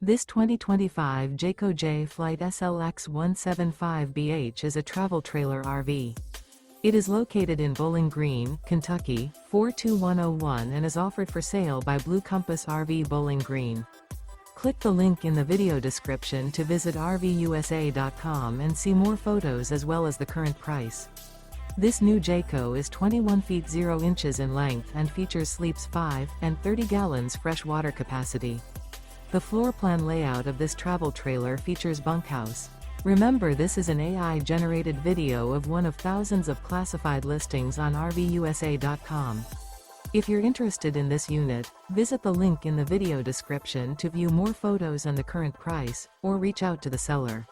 This 2025 Jayco Jay Flight SLX 175BH is a travel trailer RV. It is located in Bowling Green, Kentucky, 42101 and is offered for sale by Blue Compass RV Bowling Green. Click the link in the video description to visit RVUSA.com and see more photos as well as the current price. This new Jayco is 21 feet 0 inches in length and features sleeps 5 and 30 gallons fresh water capacity. The floor plan layout of this travel trailer features bunkhouse. Remember, this is an AI-generated video of one of thousands of classified listings on RVUSA.com. If you're interested in this unit, visit the link in the video description to view more photos and the current price, or reach out to the seller.